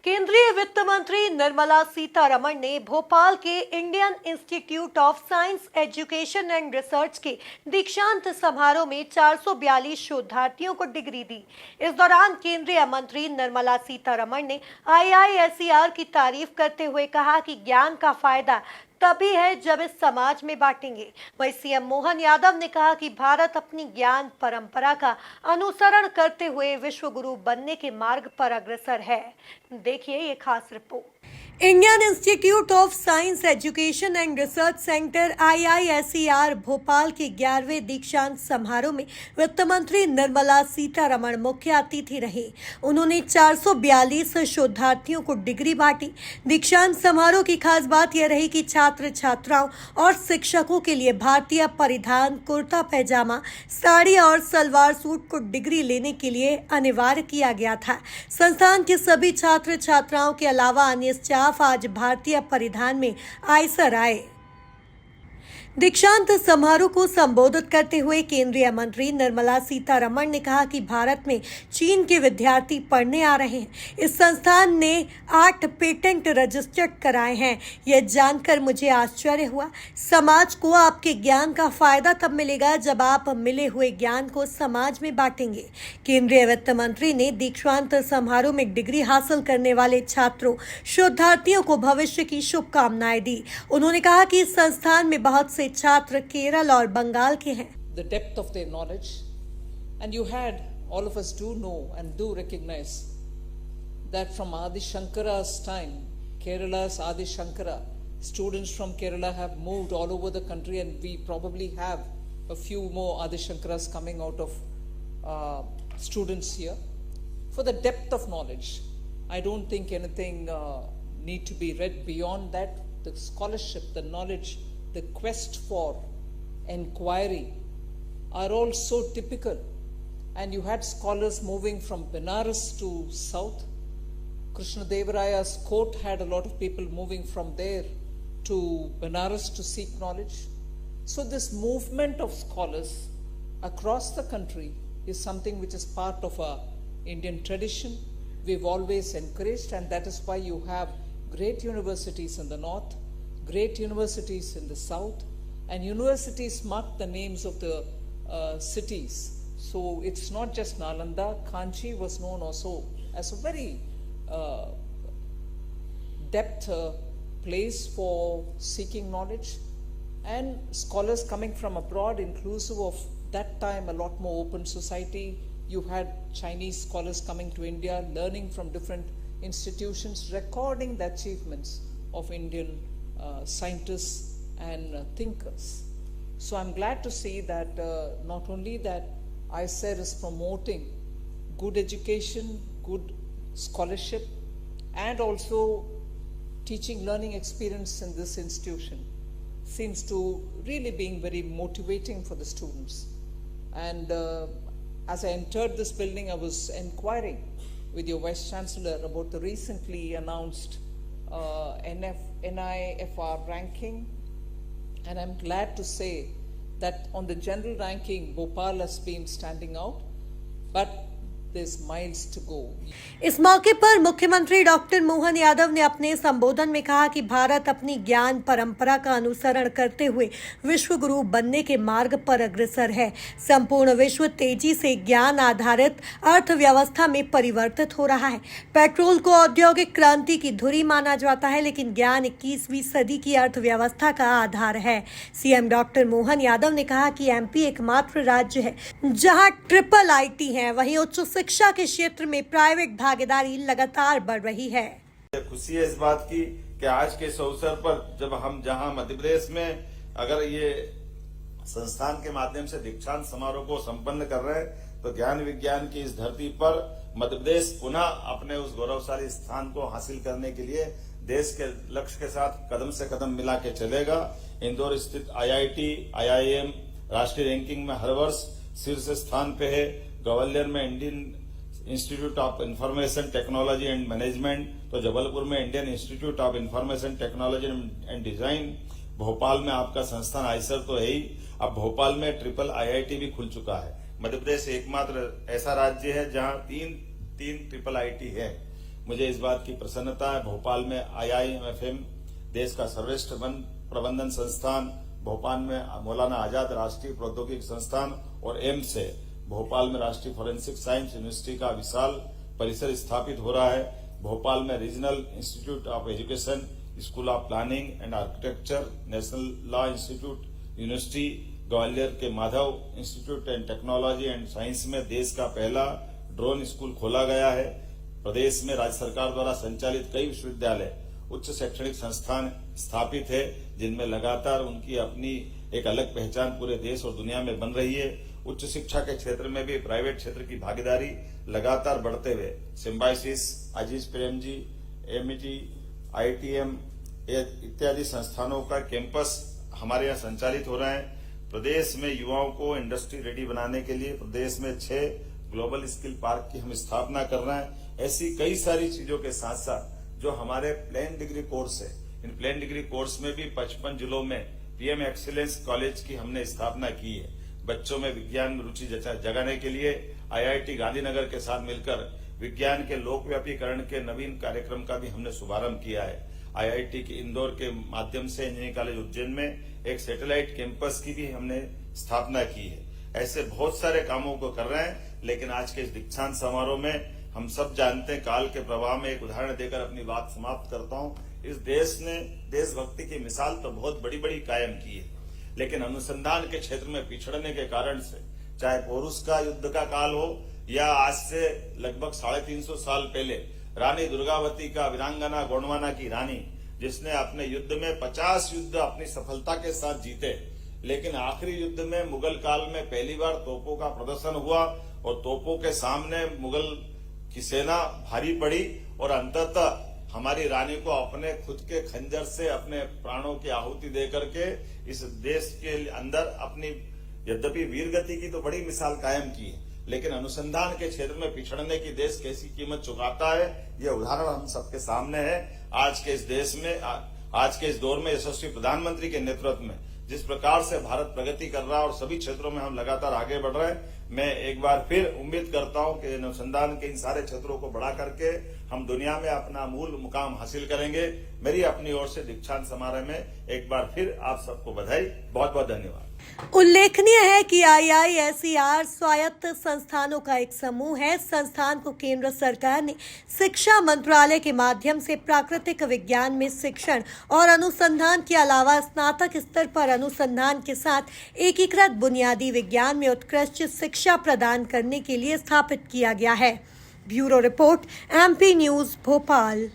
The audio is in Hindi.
केंद्रीय वित्त मंत्री निर्मला सीतारमण ने भोपाल के Indian institute of science education and research के दीक्षांत समारोह में 442 शोधार्थियों को डिग्री दी। इस दौरान केंद्रीय मंत्री निर्मला सीतारमण ने IISER की तारीफ करते हुए कहा कि ज्ञान का फायदा तभी है जब इस समाज में बांटेंगे। वहीं सीएम मोहन यादव ने कहा कि भारत अपनी ज्ञान परंपरा का अनुसरण करते हुए विश्व गुरु बनने के मार्ग पर अग्रसर है। देखिए ये खास report. Indian institute of science education and research centre IISER Bhopal के 11वें दीक्षांत समारोह में वित्त मंत्री निर्मला सीतारमण मुख्य अतिथि रहे। उन्होंने 442 शोधार्थियों को डिग्री बांटी। दीक्षांत समारोह की खास बात यह रही कि छात्र छात्राओं और शिक्षकों के लिए भारतीय परिधान कुर्ता पैजामा, साड़ी और सलवार सूट को डिग्री लेने के लिए अनिवार्य किया गया था। संस्थान के सभी छात्र छात्राओं के अलावा अन्य स्टाफ आज भारतीय परिधान में आयसर आए। दीक्षांत समारोह को संबोधित करते हुए केंद्रीय मंत्री निर्मला सीतारमण ने कहा कि भारत में चीन के विद्यार्थी पढ़ने आ रहे हैं। इस संस्थान ने 8 पेटेंट रजिस्टर्ड कराए हैं। यह जानकर मुझे आश्चर्य हुआ। समाज को आपके ज्ञान का फायदा तब मिलेगा जब आप मिले हुए ज्ञान को समाज में बांटेंगे। केंद्रीय वित्त मंत्री ने दीक्षांत समारोह में डिग्री हासिल करने वाले छात्रों शोधार्थियों को भविष्य की शुभकामनाएं दी। उन्होंने कहा कि इस संस्थान में बहुत छात्र केरल और बंगाल के हैं। The depth of their knowledge, and you had, all of us do know and do recognize that from Adi Shankara's time, Kerala's Adi Shankara, students from Kerala have moved all over the country, and we probably have a few more Adi Shankaras coming out of students here. For the depth of knowledge, I don't think anything need to be read beyond that. The scholarship, the knowledge, the quest for inquiry are all so typical. And you had scholars moving from Benares to south. Krishnadevaraya's court had a lot of people moving from there to Benares to seek knowledge. So this movement of scholars across the country is something which is part of our Indian tradition. We've always encouraged, and that is why you have great universities in the north, great universities in the south, and universities mark the names of the cities. So it's not just Nalanda. Kanchi was known also as a very depth place for seeking knowledge, and scholars coming from abroad, inclusive of that time a lot more open society. You had Chinese scholars coming to India, learning from different institutions, recording the achievements of Indian scientists and thinkers. So I'm glad to see that not only that IISER is promoting good education, good scholarship, and also teaching learning experience in this institution seems to really being very motivating for the students. And as I entered this building, I was inquiring with your Vice Chancellor about the recently announced NIFR ranking, and I'm glad to say that on the general ranking, Bhopal has been standing out, but there's miles to go. इस मौके पर मुख्यमंत्री डॉक्टर मोहन यादव ने अपने संबोधन में कहा कि भारत अपनी ज्ञान परंपरा का अनुसरण करते हुए विश्व गुरु बनने के मार्ग पर अग्रसर है। संपूर्ण विश्व तेजी से ज्ञान आधारित अर्थव्यवस्था में परिवर्तित हो रहा है। पेट्रोल को औद्योगिक क्रांति की धुरी माना जाता है, लेकिन ज्ञान 21वीं सदी की अर्थव्यवस्था का आधार है। सीएम डॉक्टर मोहन यादव ने कहा कि MP एकमात्र राज्य है जहां IIIT है। वहीं उच्च शिक्षा के क्षेत्र में प्राइवेट भागीदारी लगातार बढ़ रही है। खुशी है इस बात की कि आज के इस अवसर पर जब हम जहां मध्य प्रदेश में अगर ये संस्थान के माध्यम से दीक्षांत समारोह को संपन्न कर रहे हैं, तो ज्ञान विज्ञान की इस धरती पर मध्य प्रदेश पुनः अपने उस गौरवशाली स्थान को हासिल करने के लिए देश के लक्ष्य के साथ कदम से कदम मिला के चलेगा। इंदौर स्थित IIT, IIM राष्ट्रीय रैंकिंग में हर वर्ष शीर्ष स्थान पे है। ग्वालियर में Indian institute of information technology and management, तो जबलपुर में Indian institute of information technology and design, Bhopal में आपका संस्थान IISER तो है ही, अब भोपाल में IIIT भी खुल चुका है। मध्य प्रदेश एकमात्र ऐसा राज्य है जहां तीन IIIT है। मुझे इस बात की प्रसन्नता है, भोपाल में IIMFM देश का सर्वश्रेष्ठ वन प्रबंधन संस्थान, भोपाल में मौलाना आजाद राष्ट्रीय प्रौद्योगिकी संस्थान और एम्स है। भोपाल में राष्ट्रीय फॉरेंसिक साइंस यूनिवर्सिटी का विशाल परिसर स्थापित हो रहा है। भोपाल में regional institute of education, school of planning and architecture, national law institute, university Gwalior के Madhav institute and technology and science में देश का पहला ड्रोन स्कूल खोला गया है। प्रदेश में राज्य सरकार द्वारा संचालित कई विश्वविद्यालय, उच्च शैक्षणिक संस्थान स्थापित है, जिनमें लगातार उनकी अपनी एक अलग पहचान पूरे देश और दुनिया में बन रही है। उच्च शिक्षा के क्षेत्र में भी प्राइवेट क्षेत्र की भागीदारी लगातार बढ़ते हुए सिम्बायोसिस, अजीज प्रेमजी, MIT, IITM इत्यादि संस्थानों का कैंपस हमारे यहाँ संचालित हो रहे हैं। प्रदेश में युवाओं को इंडस्ट्री रेडी बनाने के लिए प्रदेश में 6 ग्लोबल स्किल पार्क की हम स्थापना कर रहे हैं। ऐसी कई सारी चीजों के साथ साथ जो हमारे प्लेन डिग्री कोर्स है, इन प्लेन डिग्री कोर्स में भी 55 जिलों में PM एक्सीलेंस कॉलेज की हमने स्थापना की है। बच्चों में विज्ञान में रुचि जगाने के लिए IIT गांधीनगर के साथ मिलकर विज्ञान के लोकव्यापीकरण के नवीन कार्यक्रम का भी हमने शुभारंभ किया है। IIT के इंदौर के माध्यम से इंजीनियरिंग कॉलेज उज्जैन में एक सैटेलाइट कैंपस की भी हमने स्थापना की है। ऐसे बहुत सारे कामों को कर रहे हैं, लेकिन आज के इस दीक्षांत समारोह में हम सब जानते हैं, काल के प्रवाह में एक उदाहरण देकर अपनी बात समाप्त करता हूं। इस देश ने देशभक्ति की मिसाल तो बहुत बड़ी बड़ी कायम की है, लेकिन अनुसंधान के क्षेत्र में पिछड़ने के कारण से, चाहे पोरुष का युद्ध का काल हो या आज से लगभग 350 साल पहले रानी दुर्गावती का, वीरांगना गोंडवाना की रानी, जिसने अपने युद्ध में 50 युद्ध अपनी सफलता के साथ जीते, लेकिन आखिरी युद्ध में मुगल काल में पहली बार तोपों का प्रदर्शन हुआ और तोपों के सामने मुगल की सेना भारी पड़ी और अंततः हमारी रानी को अपने खुद के खंजर से अपने प्राणों की आहुति दे करके इस देश के अंदर अपनी, यद्यपि वीरगति की तो बड़ी मिसाल कायम की है, लेकिन अनुसंधान के क्षेत्र में पिछड़ने की देश कैसी कीमत चुकाता है, यह उदाहरण हम सबके सामने है। आज के इस देश में, आज के इस दौर में यशस्वी प्रधानमंत्री के नेतृत्व में जिस प्रकार से भारत प्रगति कर रहा है और सभी क्षेत्रों में हम लगातार आगे बढ़ रहे हैं, मैं एक बार फिर उम्मीद करता हूं कि अनुसंधान के इन सारे क्षेत्रों को बढ़ा करके हम दुनिया में अपना मूल मुकाम हासिल करेंगे। मेरी अपनी ओर से दीक्षांत समारोह में एक बार फिर आप सबको बधाई, बहुत बहुत धन्यवाद। उल्लेखनीय है कि IISER स्वायत्त संस्थानों का एक समूह है। संस्थान को केंद्र सरकार ने शिक्षा मंत्रालय के माध्यम से प्राकृतिक विज्ञान में शिक्षण और अनुसंधान के अलावा स्नातक स्तर पर अनुसंधान के साथ एकीकृत बुनियादी विज्ञान में उत्कृष्ट शिक्षा प्रदान करने के लिए स्थापित किया गया है। Bureau report, MP news, Bhopal.